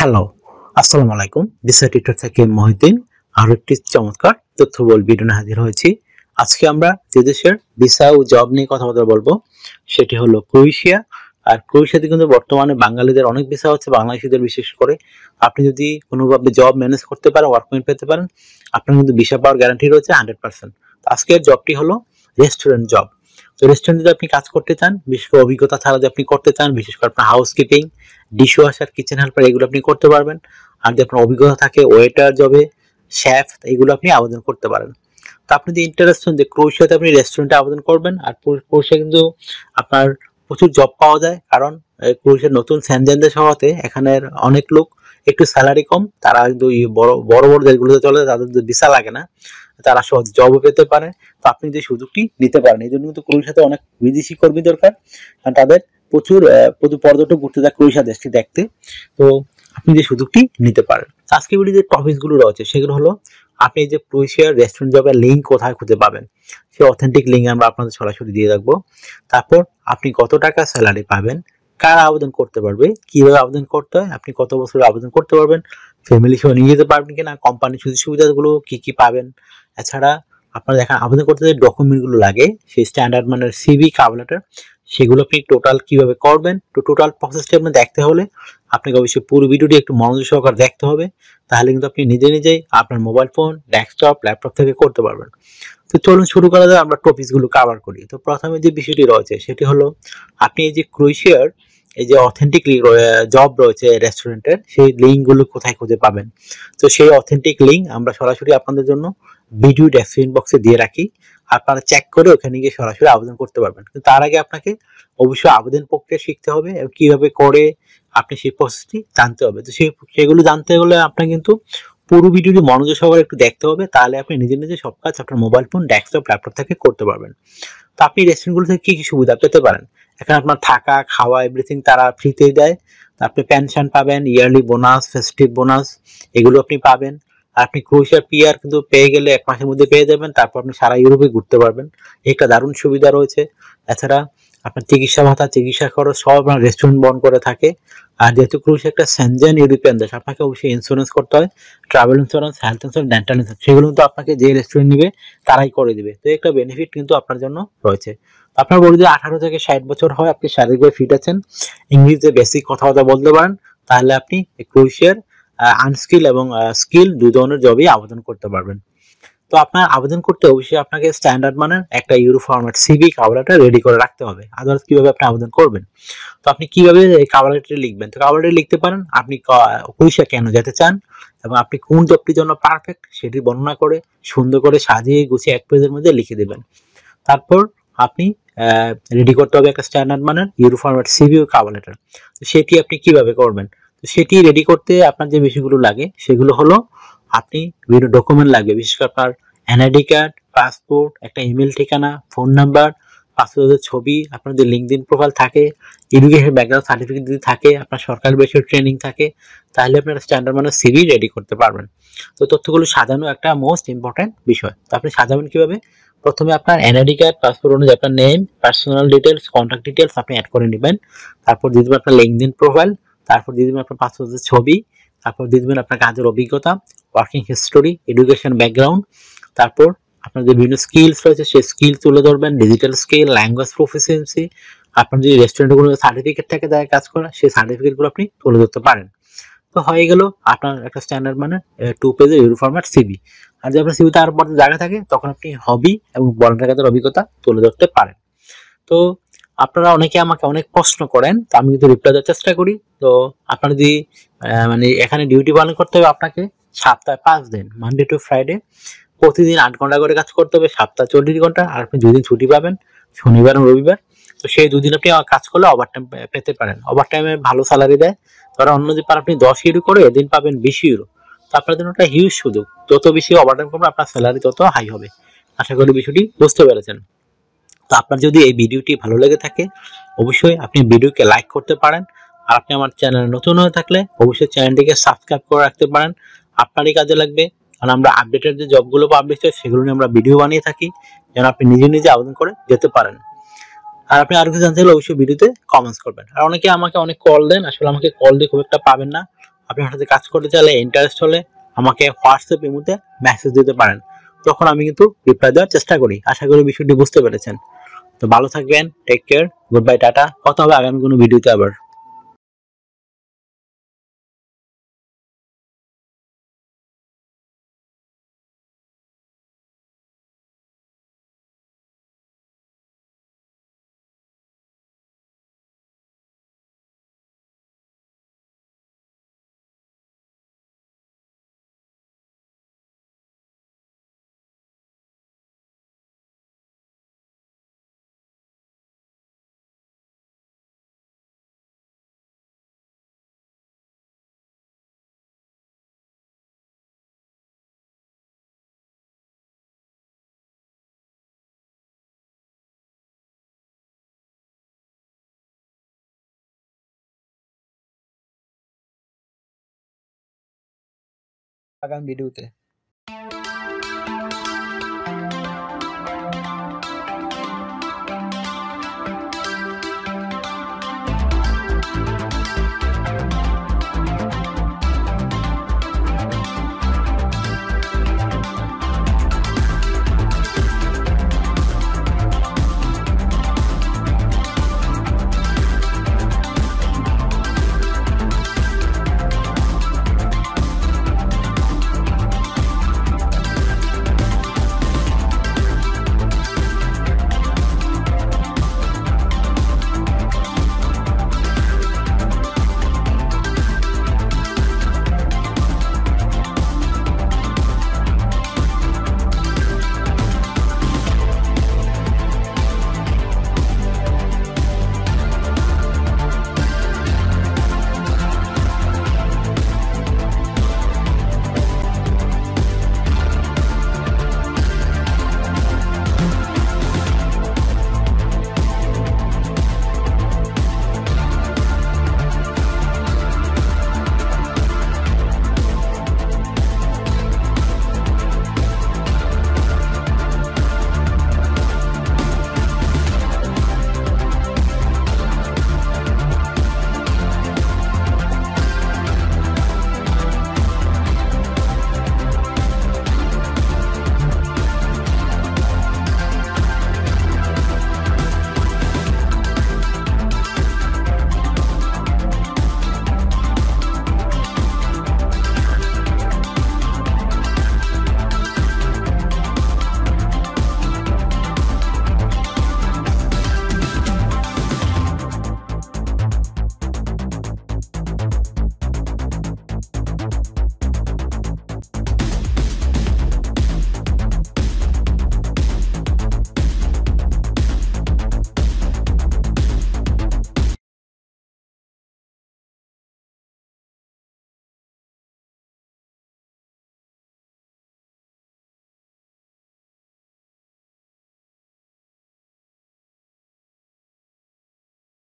Hello, আসসালামু আলাইকুম। দিশা tutor থেকে মহিউদ্দিন আরো একটি চমৎকার তথ্যবহুল ভিডিও নিয়ে হাজির হয়েছি। আজকে আমরা যে দেশের ভিসা ও জব নিয়ে কথা বলবো সেটি হলো ক্রোয়েশিয়া। আর ক্রোয়েশিয়াতে কিন্তু বর্তমানে বাঙালিদের অনেক ভিসা হচ্ছে, বাংলাদেশিদের বিশেষ করে। আপনি যদি কোনোভাবে জব ম্যানেজ করতে পারেন, ওয়ার্ক পারমিট পেতে পারেন, আপনার কিন্তু ভিসা পাওয়ার গ্যারান্টি রয়েছে 100%। তো আজকের জবটি হলো রেস্টুরেন্ট জব। তো রেস্টুরেন্টে যদি আপনি কাজ করতে চান, বিশেষ করে অভিজ্ঞতা ছাড়া যদি আপনি করতে চান, বিশেষ করে আপনার housekeeping, dish washer, kitchen helper, এগুলো আপনি করতে পারবেন। আর যদি আপনার অভিজ্ঞতা থাকে ওয়েটার জবে, শেফ, এগুলো আপনি আবেদন করতে পারেন। তো আপনি যদি ইন্টারেস্টেড যে ক্রোয়েশিয়াতে আপনি রেস্টুরেন্টে আবেদন করবেন, আর ক্রোয়েশিয়া কিন্তু আপনার প্রচুর জব পাওয়া যায়, কারণ ক্রোয়েশিয়ার নতুন সেনজেন দেশ হওয়াতে এখানের অনেক লোক একটু স্যালারি কম, তারা কিন্তু বড় বড় বড় দেশগুলোতে চলে যায়, তাদের ভিসা লাগে না, তারা সহজ জবও পেতে পারে। তো আপনি যে সুযোগটি নিতে পারেন, এই জন্য কিন্তু ক্রোয়েশিয়াতে অনেক বিদেশি কর্মী দরকার, কারণ তাদের প্রচুর পর্যটক ঘুরতে যায় ক্রোয়েশিয়া দেশটি দেখতে। তো আপনি যে সুযোগটি নিতে পারেন। আজকে ভিডিও যে টপিকসগুলো রয়েছে সেগুলো হলো, আপনি যে ক্রোয়েশিয়ার রেস্টুরেন্ট জবের লিঙ্ক কোথায় খুঁজে পাবেন, সেই অথেন্টিক লিঙ্ক আমরা আপনাদের সরাসরি দিয়ে রাখবো। তারপর আপনি কত টাকা স্যালারি পাবেন, কারা আবেদন করতে পারবে, কিভাবে আবেদন করতে হয়, আপনি কত বছর আবেদন করতে পারবেন, ফ্যামিলি সহ নিয়ে যেতে পারবেন কিনা, কোম্পানির সুযোগ সুবিধাগুলো কি কি পাবেন। এছাড়া আপনার এখানে আবেদন করতে যে ডকুমেন্টগুলো লাগে, সেই স্ট্যান্ডার্ড মানের সিভি, কভার লেটার, সেগুলো আপনি টোটাল কিভাবে করবেন, তো টোটাল প্রসেসটা আপনি দেখতে হলে আপনাকে অবশ্যই পুরো ভিডিওটি একটু মনোযোগ সহকারে দেখতে হবে। তাহলে কিন্তু আপনি নিজে নিজেই আপনার মোবাইল ফোন, ডেস্কটপ, ল্যাপটপ থেকে করতে পারবেন। তো চলুন শুরু করা যায়, আমরা টপিকসগুলো কভার করি। তো প্রথমে যে বিষয়টি রয়েছে সেটি হলো, আপনি এই যে ক্রোয়েশিয়ার এই যে অথেন্টিক জব রয়েছে রেস্টুরেন্টের, সেই লিঙ্কগুলো কোথায় খুঁজে পাবেন। তো সেই অথেন্টিক লিঙ্ক আমরা সরাসরি আপনাদের জন্য ভিডিও ডেসক্রিপশন বক্সে দিয়ে রাখি, আপনারা চেক করে ওখানে গিয়ে সরাসরি আবেদন করতে পারবেন। কিন্তু তার আগে আপনাকে অবশ্যই আবেদন প্রক্রিয়া শিখতে হবে এবং কিভাবে করে আপনি সেই প্রসেসটি জানতে হবে। তো সেগুলো জানতে হলে আপনার কিন্তু পুরো ভিডিওটি মনোযোগ সহকারে একটু দেখতে হবে, তাহলে আপনি নিজে নিজে সব কাজ আপনার মোবাইল ফোন, ডেস্কটপ, ল্যাপটপ থেকে করতে পারবেন। তো আপনি রেস্টুরেন্টগুলো থেকে কি কি সুবিধা পেতে পারেন, এখানে আপনার থাকা, খাওয়া, এভরিথিং তারা ফ্রিতেই দেয়। আপনি পেনশন পাবেন, ইয়ারলি বোনাস, ফেস্টিভ বোনাস, এগুলো আপনি পাবেন। আর আপনি ক্রোয়েশিয়ার পিআর কিন্তু পেয়ে গেলে 1 মাসের মধ্যে পেয়ে যাবেন, তারপর আপনি সারা ইউরোপে ঘুরতে পারবেন। একটা দারুণ সুবিধা রয়েছে। এছাড়া আপনার চিকিৎসা ভাতা, চিকিৎসা খরচ সব আপনার রেস্টুরেন্ট বহন করে থাকে। আর যেহেতু ক্রোয়েশিয়া একটা সেনজেন ইউরোপিয়ান দেশ, আপনাকে অবশ্যই ইন্স্যুরেন্স করতে হয়, travel insurance, health insurance, dental insurance, সেগুলো কিন্তু আপনাকে যে রেস্টুরেন্ট নিবে তারাই করে দিবে। তো একটা বেনিফিট কিন্তু আপনার জন্য রয়েছে। আপনার বড় যদি 18 থেকে 60 বছর হয়, আপনি শারীরিকভাবে ফিট আছেন, ইংরেজিতে বেসিক কথাবার্তা বলতে পারেন, তাহলে আপনি ক্রোয়েশিয়ার আনস্কিল এবং স্কিল দুই ধরনের জবই আবেদন করতে পারবেন। তো আপনার আবেদন করতে অবশ্যই আপনাকে স্ট্যান্ডার্ড মানের একটা euro format CV, cover letter ready করে রাখতে হবে। আদারওয়াইজ কিভাবে আপনি আবেদন করবেন। তো আপনি কিভাবে এই কভার লেটার লিখবেন, তো কভার লেটার লিখতে পারেন আপনি ক্রোয়েশিয়া কেন যেতে চান এবং আপনি কোন জবটির জন্য পারফেক্ট সেটি বর্ণনা করে সুন্দর করে সাজিয়ে গুছিয়ে 1 পেজের মধ্যে লিখে দেবেন। তারপর আপনি রেডি করতে হবে একটা স্ট্যান্ডার্ড মানের ইউরো ফরম্যাট সিভি ও কভার লেটার। তো সেটি আপনি কিভাবে করবেন, তো সেটি রেডি করতে আপনার যে বিষয়গুলো লাগে সেগুলো হলো, আপনি বিভিন্ন ডকুমেন্ট লাগবে, বিশেষ করে আপনার এনআইডি কার্ড, পাসপোর্ট, একটা ইমেল ঠিকানা, ফোন নাম্বার, পাসপোর্টের ছবি, আপনার যে লিঙ্কডইন প্রোফাইল থাকে, এডুকেশন ব্যাকগ্রাউন্ড সার্টিফিকেট যদি থাকে, আপনার সরকারি বেসরকারি ট্রেনিং থাকে, তাহলে আপনার স্ট্যান্ডার্ড মানের সিভি রেডি করতে পারবেন। তো তথ্যগুলো সাজানো একটা মোস্ট ইম্পর্টেন্ট বিষয়। তো আপনি সাজাবেন কিভাবে, প্রথমে আপনার এনআইডি কার্ড, পাসপোর্ট অনুযায়ী আপনার name, personal details, contact details আপনি অ্যাড করে নেবেন। তারপর দিয়ে দেবেন আপনার লিঙ্কডইন প্রোফাইল, তারপর দিয়ে দেবেন আপনার পাসপোর্টের ছবি, তারপর দিয়ে দেবেন আপনার কাজের অভিজ্ঞতা, ওয়ার্কিং হিস্টোরি, এডুকেশন ব্যাকগ্রাউন্ড, তারপর আপনার যে বিভিন্ন স্কিলস রয়েছে সেই স্কিল তুলে ধরবেন, ডিজিটাল স্কিল, ল্যাঙ্গুয়েজ প্রফিসিয়েন্সি, আপনার যদি রেস্টুরেন্টগুলো সার্টিফিকেট থাকে যারা কাজ করা, সেই সার্টিফিকেটগুলো আপনি তুলে ধরতে পারেন। তো হয়ে গেল আপনার একটা স্ট্যান্ডার্ড মানে 2 পেজের ইউরো ফরম্যাট সিভি। আর যদি আপনার সিভিতে আরো পরে জায়গা থাকে, তখন আপনি হবি এবং ভলান্টিয়ার কাজের অভিজ্ঞতা তুলে ধরতে পারেন। তো আপনারা অনেকে আমাকে অনেক প্রশ্ন করেন, তো আমি কিন্তু রিপ্লাই দেওয়ার চেষ্টা করি। তো আপনার যদি মানে এখানে ডিউটি পালন করতে হবে আপনাকে সপ্তাহে 5 দিন, মানডে টু ফ্রাইডে, প্রতিদিন 8 ঘন্টা করে কাজ করতে হবে, সপ্তাহে 40 ঘন্টা। আর আপনি 2 দিন ছুটি পাবেন, শনিবার এবং রবিবার। তো সেই 2 দিন আপনি কাজ করলে ওভারটাইম পেতে পারেন। ওভারটাইমে ভালো স্যালারি দেয়। ধরো অন্য দিন আপনি 10 ইউরো করে, এদিন পাবেন 20 ইউরো। তো আপনার জন্য একটা হিউজ সুযোগ। যত বেশি ওভারটাইম করবেন আপনার স্যালারি তত হাই হবে। আশা করি বিষয়টি বুঝতে পেরেছেন। তো আপনার যদি এই ভিডিওটি ভালো লেগে থাকে, অবশ্যই আপনি ভিডিওকে লাইক করতে পারেন। আর আপনি আমার চ্যানেলে নতুন হয়ে থাকলে অবশ্যই চ্যানেলটিকে সাবস্ক্রাইব করে রাখতে পারেন। আপনারই কাজে লাগবে, কারণ আমরা আপডেটেড যে জবগুলো পাবলিশ হয় সেগুলো নিয়ে আমরা ভিডিও বানিয়ে থাকি, যেন আপনি নিজে নিজে আবেদন করে যেতে পারেন। আর আপনি আরো কিছু জানতে হলে অবশ্যই ভিডিওতে কমেন্টস করবেন। আর অনেকে আমাকে অনেক কল দেন, আসলে আমাকে কল দিয়ে খুব একটা পাবেন না। আপনি আমার সাথে কাজ করতে চাইলে, ইন্টারেস্ট হলে আমাকে হোয়াটসঅ্যাপ ইমোতে মেসেজ দিতে পারেন। তখন আমি কিন্তু রিপ্লাই দেওয়ার চেষ্টা করি। আশা করি বিষয়টি বুঝতে পেরেছেন। তো ভালো থাকবেন, take care, good bye, tata. কথা হবে আগামী কোনো ভিডিওতে আবার। আগামী ভিডিওতে